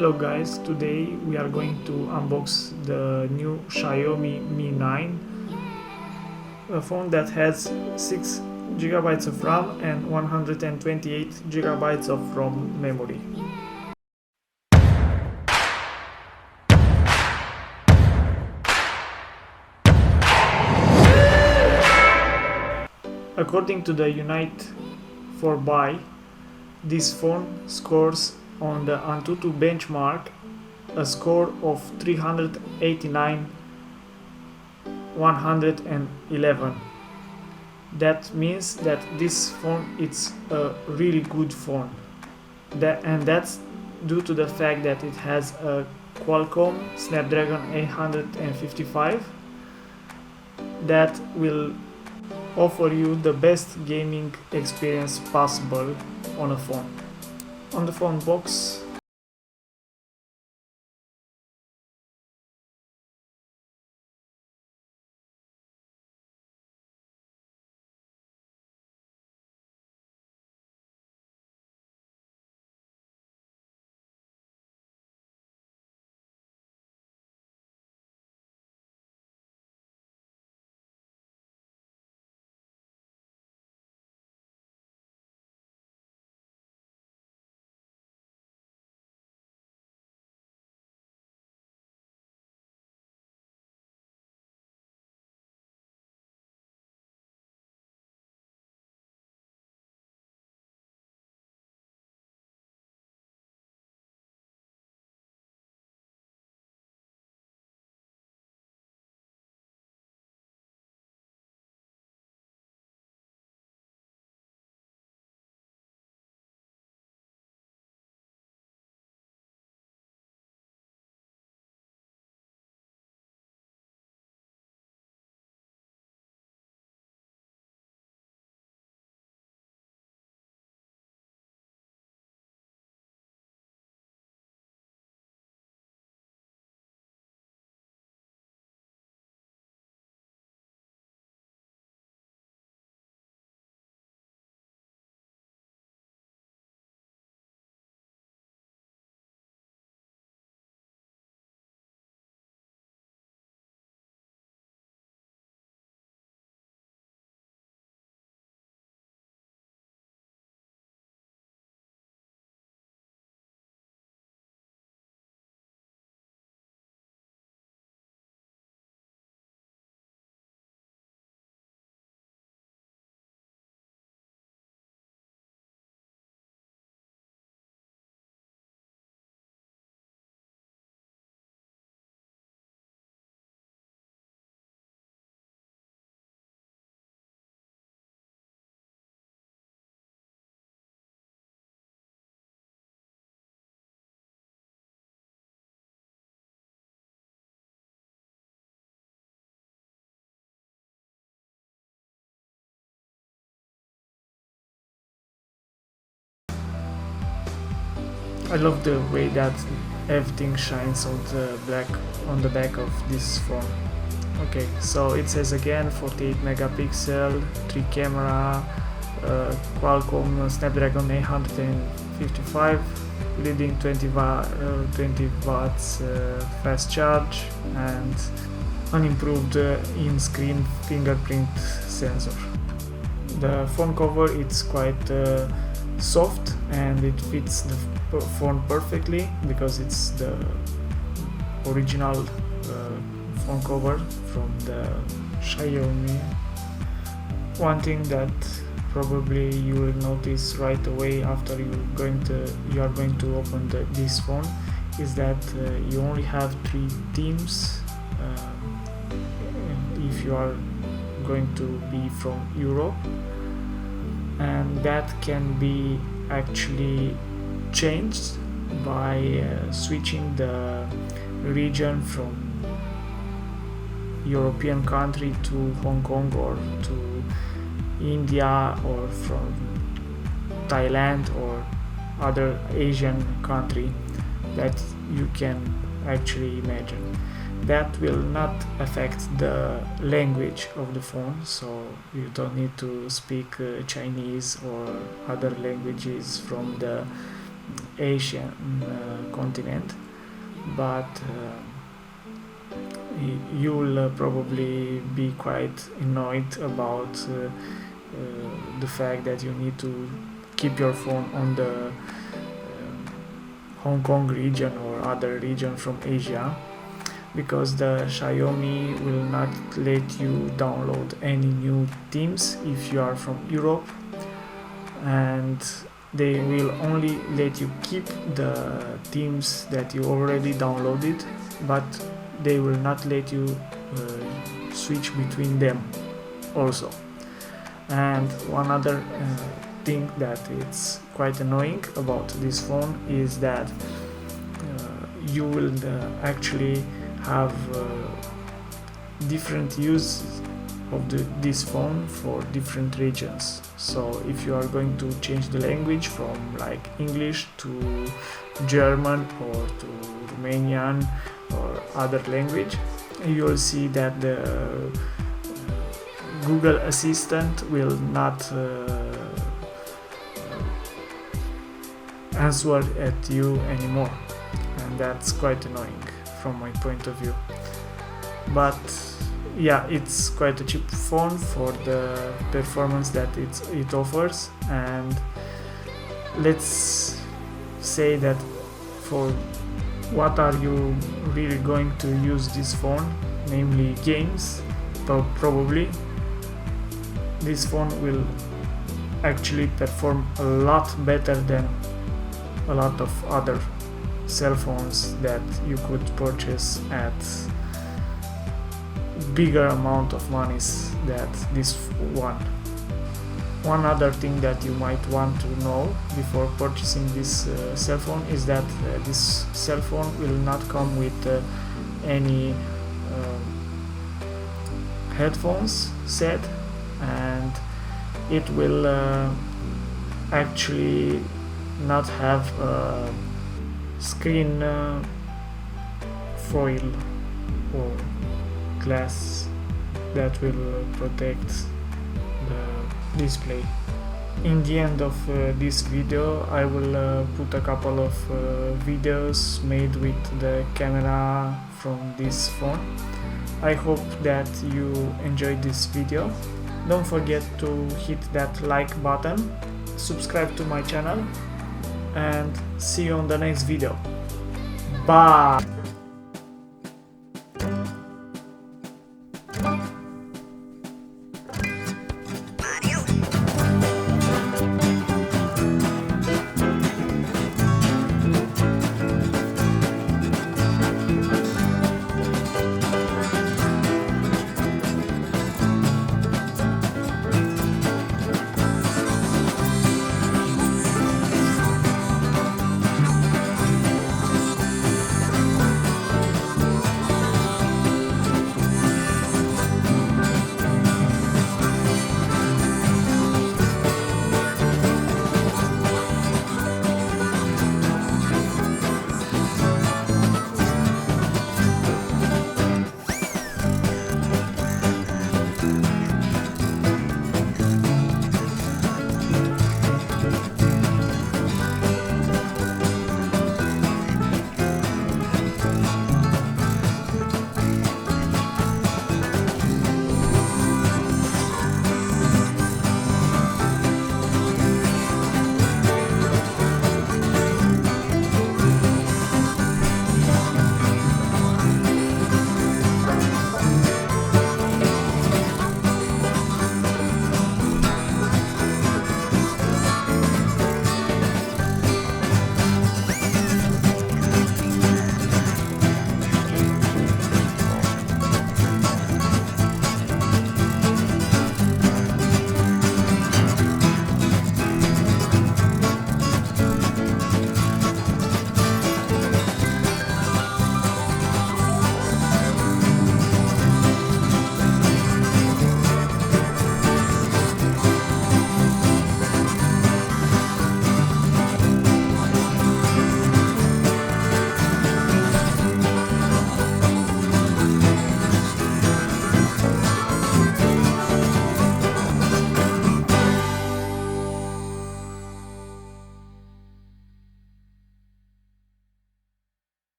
Hello guys, today we are going to unbox the new Xiaomi Mi 9, a phone that has 6 GB of RAM and 128 GB of ROM memory. According to the Unite 4Buy, this phone scores on the Antutu benchmark a score of 389 111. That means that this phone is a really good phone, and that's due to the fact that it has a Qualcomm Snapdragon 855 that will offer you the best gaming experience possible on a phone. On the phone box, I love the way that everything shines on the back of this phone. Okay, so it says again 48 megapixel, 3 camera, Qualcomm Snapdragon 855, leading 20 watts fast charge, and an improved in-screen fingerprint sensor. The phone cover it's quite soft and it fits the phone perfectly because it's the original phone cover from the Xiaomi. One thing that probably you will notice right away after you are going to open this phone is that you only have 3 themes if you are going to be from Europe, and that can be actually changed by switching the region from European country to Hong Kong or to India or from Thailand or other Asian country that you can actually imagine. That will not affect the language of the phone, so you don't need to speak Chinese or other languages from the Asian continent, but you'll probably be quite annoyed about the fact that you need to keep your phone on the Hong Kong region or other region from Asia, because the Xiaomi will not let you download any new themes if you are from Europe, and they will only let you keep the themes that you already downloaded, but they will not let you switch between them also. And one other thing that it's quite annoying about this phone is that you will actually have different use of this phone for different regions. So if you are going to change the language from like English to German or to Romanian or other language, you will see that the Google Assistant will not answer at you anymore, and that's quite annoying from my point of view. But yeah, it's quite a cheap phone for the performance that it offers, and let's say that for what are you really going to use this phone, namely games, probably this phone will actually perform a lot better than a lot of other cell phones that you could purchase at bigger amount of monies than this one. One other thing that you might want to know before purchasing this cell phone is that this cell phone will not come with any headphones set, and it will actually not have a screen foil or glass that will protect the display. In the end of this video, I will put a couple of videos made with the camera from this phone. I hope that you enjoyed this video. Don't forget to hit that like button, subscribe to my channel, and see you on the next video. Bye!